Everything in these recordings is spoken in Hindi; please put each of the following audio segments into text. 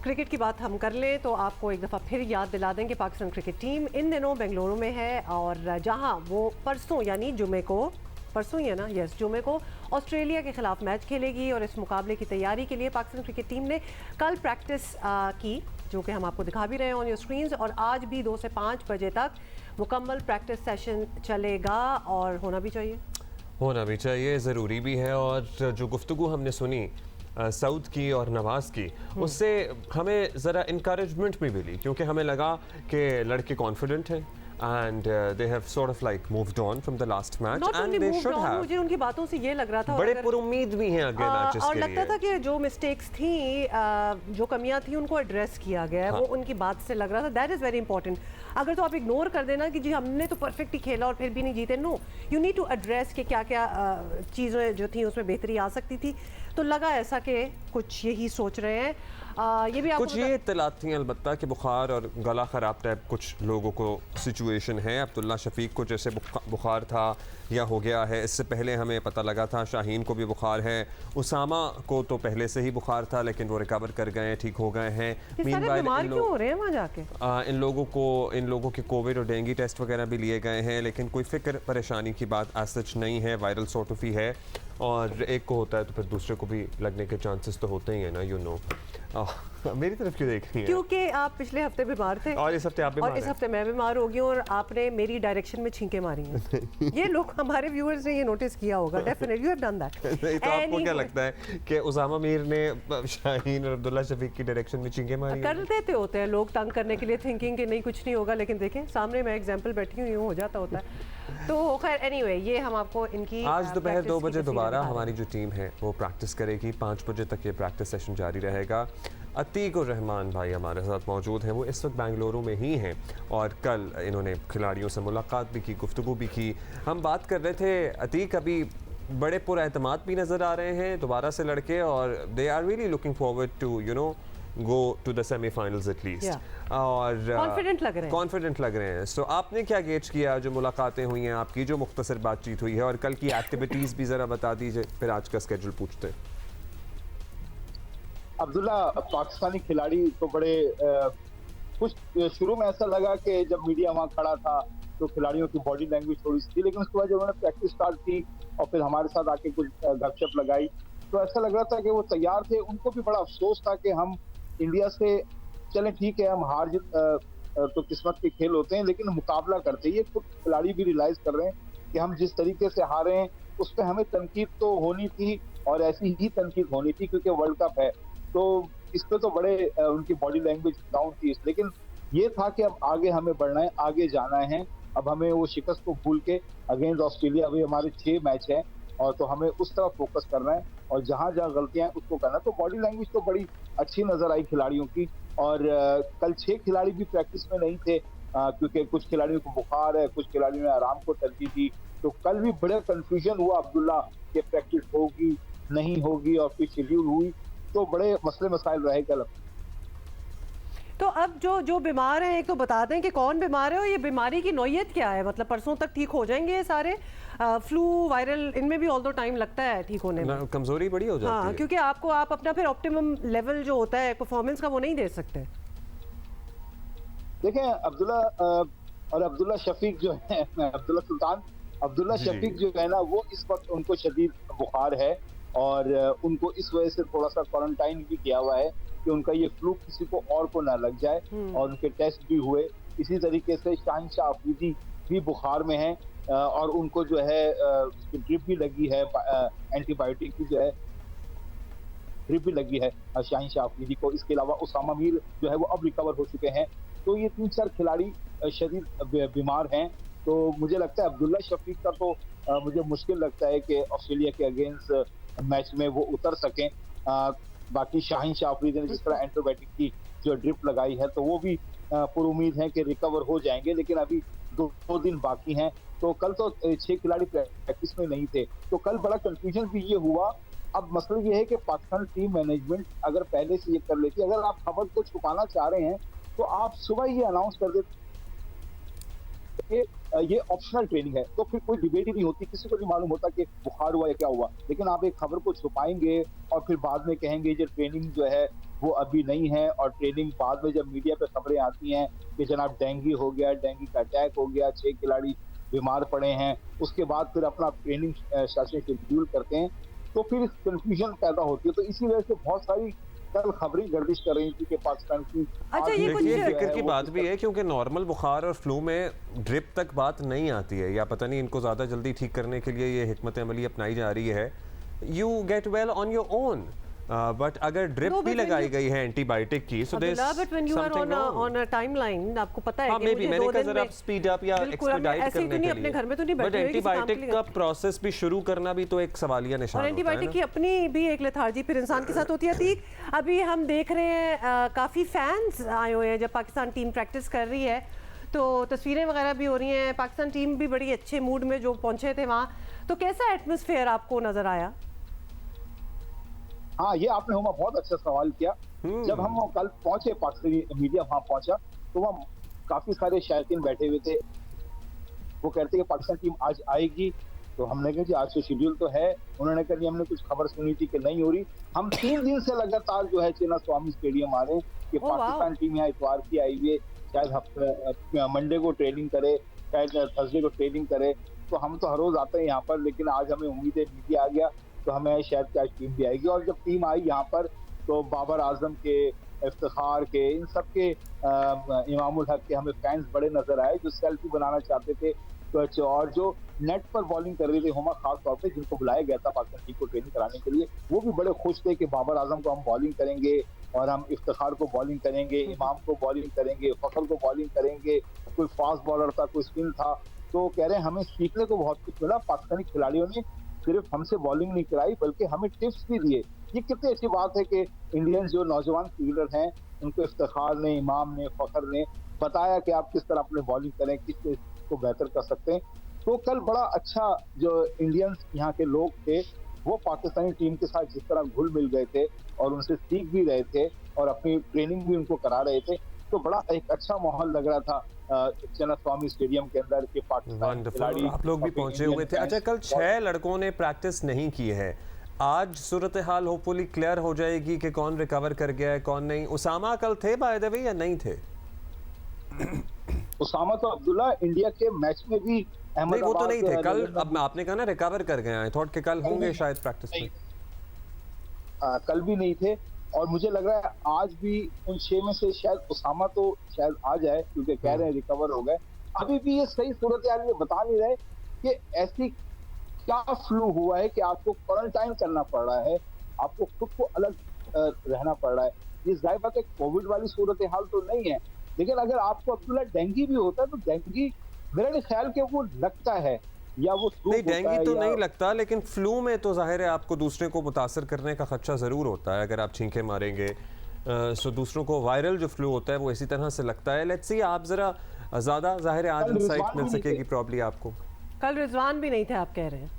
क्रिकेट की बात हम कर लें तो आपको एक दफ़ा फिर याद दिला दें कि पाकिस्तान क्रिकेट टीम इन दिनों बेंगलुरु में है और जहां वो परसों यानी जुमे को, परसों ही है ना, यस, जुमे को ऑस्ट्रेलिया के खिलाफ मैच खेलेगी। और इस मुकाबले की तैयारी के लिए पाकिस्तान क्रिकेट टीम ने कल प्रैक्टिस की, जो कि हम आपको दिखा भी रहे हैं ऑन योर स्क्रीन्स। और आज भी 2 से 5 बजे तक मुकम्मल प्रैक्टिस सेशन चलेगा और होना भी चाहिए, ज़रूरी भी है। और जो गुफ्तगू हमने सुनी सऊद की और नवाज़ की, उससे हमें ज़रा इनकरेजमेंट भी मिली, क्योंकि हमें लगा कि लड़के कॉन्फिडेंट हैं and they have sort of like moved on from the last match and they should have। मुझे उनकी बातों से ये लग रहा था बड़े पुरुमीद भी हैं अगले मैचेस और के लगता लिए। था कि जो मिस्टेक्स थी, जो कमियां थी, उनको एड्रेस किया गया है। हाँ। वो उनकी बात से लग रहा था। That is very important. अगर तो आप इग्नोर कर देना कि जी हमने तो परफेक्ट ही खेला और फिर भी नहीं जीते, no, you need to address कि क्या क्या चीज़ें जो थी उसमें बेहतरी आ सकती थी। तो लगा ऐसा कि कुछ यही सोच रहे हैं। ये भी कुछ ये इत्तलात थी अलबत्ता कि बुखार और गला ख़राब टाइप कुछ लोगों को सिचुएशन है। अब्दुल्ला शफीक को जैसे बुखार था या हो गया है, इससे पहले हमें पता लगा था शाहीन को भी बुखार है। उसामा को तो पहले से ही बुखार था लेकिन वो रिकवर कर गए, ठीक हो गए हैं। बीमार क्यों हो रहे हैं वहाँ जाके? इन लोगों के कोविड और डेंगू टेस्ट वगैरह भी लिए गए हैं, लेकिन कोई फिक्र परेशानी की बात आज सच नहीं है। वायरल सॉर्ट ऑफ ही है और एक को होता है तो फिर दूसरे को भी लगने के चांसेस तो होते ही हैं ना, यू नो। मेरी तरफ क्यों देख रही हैं? क्योंकि आप पिछले हफ्ते बीमार थे और इस हफ्ते आप बीमार और इस हफ्ते मैं बीमार हो गई हूँ और आपने मेरी डायरेक्शन में छींके मारी हैं। ये लोग, हमारे व्यूअर्स ने ये नोटिस किया होगा। Definitely you have done that. तो आपको क्या लगता है कि उसामा मीर ने शाहीन और अब्दुल्ला शफीक की डायरेक्शन में छींके मारी? कर देते होते हैं लोग तंग करने के लिए, थिंकिंग कि नहीं कुछ नहीं होगा, लेकिन देखें सामने मैं एग्जांपल बैठी हूँ, यूँ हो जाता होता है। तो खैर एनीवे, ये हम आपको इनकी आज दोपहर 2 बजे दोबारा हमारी जो टीम है वो प्रैक्टिस करेगी। 5 बजे तक ये प्रैक्टिस सेशन जारी रहेगा। अतीक और रहमान भाई हमारे साथ मौजूद हैं, वो इस वक्त बेंगलुरु में ही हैं और कल इन्होंने खिलाड़ियों से मुलाकात भी की, गुफ्तगू भी की। हम बात कर रहे थे, अतीक अभी बड़े पुरएतमाद भी नज़र आ रहे हैं दोबारा से लड़के, और they are really looking forward to go to the semifinals at least, और कॉन्फिडेंट लग रहे हैं। सो आपने क्या गेज किया, जो मुलाकातें हुई हैं आपकी, जो मुख्तसर बातचीत हुई है, और कल की एक्टिविटीज़ भी ज़रा बता दीजिए, फिर आज का स्केड्यूल पूछते हैं। अब्दुल्ला, पाकिस्तानी खिलाड़ी तो बड़े कुछ शुरू में ऐसा लगा कि जब मीडिया वहाँ खड़ा था तो खिलाड़ियों की बॉडी लैंग्वेज थोड़ी सी थी, लेकिन उसके बाद जब उन्होंने प्रैक्टिस स्टार्ट की और फिर हमारे साथ आके कुछ गपशप लगाई तो ऐसा लग रहा था कि वो तैयार थे। उनको भी बड़ा अफसोस था कि हम इंडिया से, चलें ठीक है, हम हार जीत तो किस्मत के खेल होते हैं, लेकिन मुकाबला करते ये खुद खिलाड़ी भी रियलाइज कर रहे हैं कि हम जिस तरीके से हारे हैं उस पर हमें तनकीद तो होनी थी और ऐसी ही तनकीद होनी थी क्योंकि वर्ल्ड कप है। तो इस पे तो बड़े उनकी बॉडी लैंग्वेज डाउन थी, लेकिन ये था कि अब आगे हमें बढ़ना है, आगे जाना है। अब हमें वो शिकस्त को भूल के अगेंस्ट ऑस्ट्रेलिया, अभी हमारे 6 मैच हैं और तो हमें उस तरफ फोकस करना है और जहां जहां गलतियां हैं उसको करना है। तो बॉडी लैंग्वेज तो बड़ी अच्छी नजर आई खिलाड़ियों की। और कल 6 खिलाड़ी भी प्रैक्टिस में नहीं थे क्योंकि कुछ खिलाड़ियों को बुखार है, कुछ खिलाड़ियों ने आराम को तरजीह दी। तो कल भी बड़ा कंफ्यूजन हुआ अब्दुल्ला कि प्रैक्टिस होगी नहीं होगी, और फिर शेड्यूल हुई तो बड़े मसले मसाइल रहे कल। तो अब जो बीमार हैं, एक तो बता दें कि कौन बीमार है और ये बीमारी की नौयत क्या है? मतलब परसों तक ठीक हो जाएंगे ये सारे? फ्लू, वायरल, इनमें भी ऑल दो टाइम लगता है ठीक होने में, कमजोरी बड़ी हो जाती है। क्योंकि आप अपना फिर ऑप्टिमम लेवल जो होता है परफॉर्मेंस का वो नहीं दे सकते। देखें अब्दुल्ला और अब्दुल्ला शफीक जो है, अब्दुल्ला सुल्तान, अब्दुल्ला शफीक जो है ना, वो इस वक्त उनको शदीद बुखार है और उनको इस वजह से थोड़ा सा क्वारंटाइन भी किया हुआ है कि उनका ये फ्लू किसी को और को ना लग जाए, और उनके टेस्ट भी हुए। इसी तरीके से शाहिनशाह अफरीदी भी बुखार में है और उनको जो है ड्रिप भी लगी है, एंटीबायोटिक की जो है ड्रिप भी लगी है शाहिनशाह अफरीदी को। इसके अलावा उसामा मीर जो है वो अब रिकवर हो चुके हैं। तो ये 3-4 खिलाड़ी शदीद बीमार हैं। तो मुझे लगता है अब्दुल्ला शफीक का तो मुझे मुश्किल लगता है कि ऑस्ट्रेलिया के अगेंस्ट मैच में वो उतर सकें। बाकी शाहिनशाह अफरीदी ने जिस तरह एंटीबायोटिक की जो ड्रिप लगाई है तो वो भी पुरुमीद है कि रिकवर हो जाएंगे, लेकिन अभी 2 दिन बाकी हैं। तो कल तो 6 खिलाड़ी प्रैक्टिस में नहीं थे, तो कल बड़ा कंफ्यूजन भी ये हुआ। अब मसला ये है कि पाकिस्तान टीम मैनेजमेंट अगर पहले से ये कर लेती, अगर आप खबर को छुपाना चाह रहे हैं तो आप सुबह ये अनाउंस कर देते ये ऑप्शनल ट्रेनिंग है, तो फिर कोई डिबेट ही नहीं होती, किसी को नहीं मालूम होता कि बुखार हुआ या क्या हुआ। लेकिन आप एक खबर को छुपाएंगे और फिर बाद में कहेंगे ये ट्रेनिंग जो है वो अभी नहीं है। और ट्रेनिंग बाद में जब मीडिया पे खबरें आती हैं कि जनाब डेंगू हो गया, डेंगू का अटैक हो गया, 6 खिलाड़ी बीमार पड़े हैं, उसके बाद फिर अपना ट्रेनिंग सेशन शेड्यूल करते हैं, तो फिर कंफ्यूजन पैदा होती है। तो इसी वजह से बहुत सारी कल खबरें गर्दिश कर रही थी कि पाकिस्तान की अच्छा, ये कुछ देखिए फिक्र की बात भी है क्योंकि नॉर्मल बुखार और फ्लू में ड्रिप तक बात नहीं आती है, या पता नहीं इनको ज़्यादा जल्दी ठीक करने के लिए ये हिकमत अमली अपनाई जा रही है। You get well on your own, but अगर ड्रिप भी लगाई गई है एंटीबायोटिक की, so there but when you are on a timeline, आपको पता है हाँ, कि मे बी मुझे मैंने 2 कहा दिन जरा में स्पीड अप या एक्सपेडाइट ऐसे ही करने तो नहीं, के अपने घर में तो नहीं लिए, बट बैठे हुए किसी काम के एंटीबायोटिक लिए। का प्रोसेस भी शुरू करना भी तो एक सवालिया निशान और होता है एंटीबायोटिक ना। की अपनी भी एक लेथार्जी फिर इंसान के साथ होती है। अतीक, अभी हम देख रहे हैं काफ़ी फैंस आए हुए हैं जब पाकिस्तान टीम प्रैक्टिस कर रही है, तो तस्वीरें वगैरह भी हो रही हैं। पाकिस्तान टीम भी बड़ी अच्छे मूड में जो पहुंचे थे वहाँ, तो कैसा एटमॉस्फेयर आपको नज़र आया? हाँ, ये आपने हुमा बहुत अच्छा सवाल किया। जब हम कल पहुंचे, पाकिस्तानी मीडिया वहां पहुंचा, तो वहाँ काफी सारे शायकीन बैठे हुए थे। वो कहते कि पाकिस्तान टीम आज आएगी, तो हमने कहा जी आज तो शेड्यूल तो है। उन्होंने कहा हमने कुछ खबर सुनी थी कि नहीं हो रही। हम 3 दिन से लगातार जो है चिन्ना स्वामी स्टेडियम आ रहे हैं कि पाकिस्तान टीम यहाँ इतवार की आई हुई है, शायद मंडे को ट्रेनिंग करे, शायद थर्सडे को ट्रेनिंग करे। तो हम तो हर रोज आते हैं यहाँ पर, लेकिन आज हमें उम्मीद है मीडिया आ गया तो हमें शायद कि आज टीम भी आएगी। और जब टीम आई यहाँ पर, तो बाबर आजम के, इफ्तिखार के, इन सब के, इमामुल हक के हमें फैंस बड़े नजर आए जो सेल्फी बनाना चाहते थे। तो और जो नेट पर बॉलिंग कर रहे थे हुमा, खास तौर पे जिनको बुलाया गया था पाकिस्तान टीम को ट्रेनिंग कराने के लिए, वो भी बड़े खुश थे कि बाबर आजम को हम बॉलिंग करेंगे और हम इफ्तिखार को बॉलिंग करेंगे, इमाम को बॉलिंग करेंगे, फखर को बॉलिंग करेंगे। कोई फास्ट बॉलर था, कोई स्पिन था। तो कह रहे हैं हमें सीखने को बहुत कुछ मिला। पाकिस्तानी खिलाड़ियों ने सिर्फ हमसे बॉलिंग नहीं कराई बल्कि हमें टिप्स भी दिए। ये कितनी अच्छी बात है कि इंडियंस जो नौजवान क्रिकेटर हैं उनको इफ्तिखार ने, इमाम ने, फखर ने बताया कि आप किस तरह अपने बॉलिंग करें, किस चीज को बेहतर कर सकते हैं। तो कल बड़ा अच्छा जो इंडियंस यहाँ के लोग थे वो पाकिस्तानी टीम के साथ जिस तरह घुल मिल गए थे और उनसे सीख भी रहे थे और अपनी ट्रेनिंग भी उनको करा रहे थे, तो बड़ा एक अच्छा माहौल लग रहा था चिन्ना स्वामी स्टेडियम के अंदर के पाकिस्तान खिलाड़ी। आप लोग भी पहुंचे हुए थे। अच्छा, कल 6 लड़कों ने प्रैक्टिस नहीं की है, आज सूरत हाल होपफुली क्लियर हो जाएगी कि कौन रिकवर कर गया है कौन नहीं। उसामा कल थे बाय द वे या नहीं थे? उसामा तो अब्दुल्ला इंडिया के मैच में भी नहीं, वो तो नहीं थे कल। अब आपने कहा ना रिकवर कर गए, आई थॉट कि कल होंगे शायद प्रैक्टिस में। कल भी नहीं थे और मुझे लग रहा है आज भी उन 6 में से शायद उसामा तो शायद आ जाए, क्योंकि कह रहे हैं रिकवर हो गए। अभी भी ये सही सूरत हाल ये बता नहीं रहे कि ऐसी क्या फ्लू हुआ है कि आपको क्वारंटाइन करना पड़ रहा है, आपको खुद को अलग रहना पड़ रहा है। ये जाहिर बात है कोविड वाली सूरत हाल तो नहीं है, लेकिन अगर आपको अब्दुल्ला डेंगू भी होता है तो डेंगू मेरा नहीं ख्याल कि वो लगता है या वो नहीं, डेंगू तो नहीं लगता, लेकिन फ्लू में तो जाहिर है आपको दूसरे को मुतासर करने का खदशा ज़रूर होता है अगर आप छींके मारेंगे। सो दूसरों को वायरल जो फ्लू होता है वो इसी तरह से लगता है। लेट्स सी, आप ज़रा ज़्यादा जाहिर है आज इंसाइट मिल सकेगी प्रॉब्ली आपको। कल रिजवान भी नहीं थे आप कह रहे हैं?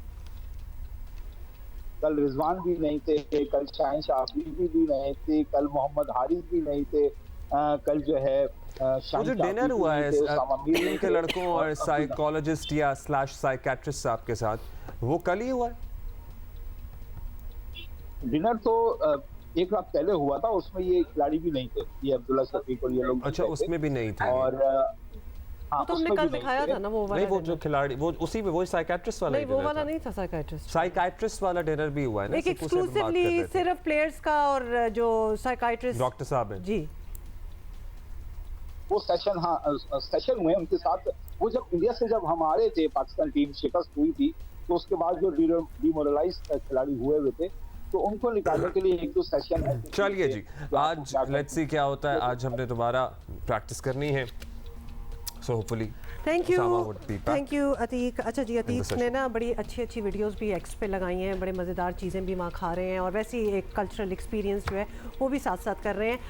कल रिजवान भी नहीं थे, कल शाहीन शाफी भी नहीं थे, कल मोहम्मद हारिस भी नहीं थे, कल जो है वो जो डिनर हुआ है टीम के लड़कों और साइकोलॉजिस्ट या साइकेट्रिस्ट साहब के साथ, वो कल ही हुआ है? डिनर तो एक रात पहले हुआ था, उसमें ये खिलाड़ी भी नहीं थे, ये अब्दुल्ला शफीक और ये लोग। अच्छा, उसमें भी नहीं थे। और हाँ, तो हमने कल दिखाया था ना वो वाला। नहीं, वो जो खिलाड़ी वो उसी में वो साइकेट्रिस्ट वाला नहीं, वो वाला नहीं था। साइकेट्रिस्ट वाला डिनर भी हुआ है ना, एक एक्सक्लूसिवली सिर्फ प्लेयर्स का और जो साइकेट्रिस्ट डॉक्टर साहब हैं जी, वो सेशन, हाँ सेशन हुए उनके साथ। वो जब इंडिया से जब हम आ रहे थे, पाकिस्तान टीम शिकस्त हुई थी, तो उसके बाद जो डिमोरलाइज खिलाड़ी हुए थे तो उनको निकालने के लिए एक दो सेशन। चलिए जी, आज लेट्स सी क्या होता है। आज हमने दोबारा प्रैक्टिस करनी है, so hopefully. Thank you Atiq. अच्छा जी, अतीक ने ना बड़ी अच्छी वीडियोस भी एक्स पे लगाई हैं, बड़े मज़ेदार चीज़ें भी वहाँ खा रहे हैं और वैसे ही एक कल्चरल एक्सपीरियंस जो है वो भी साथ साथ कर रहे हैं।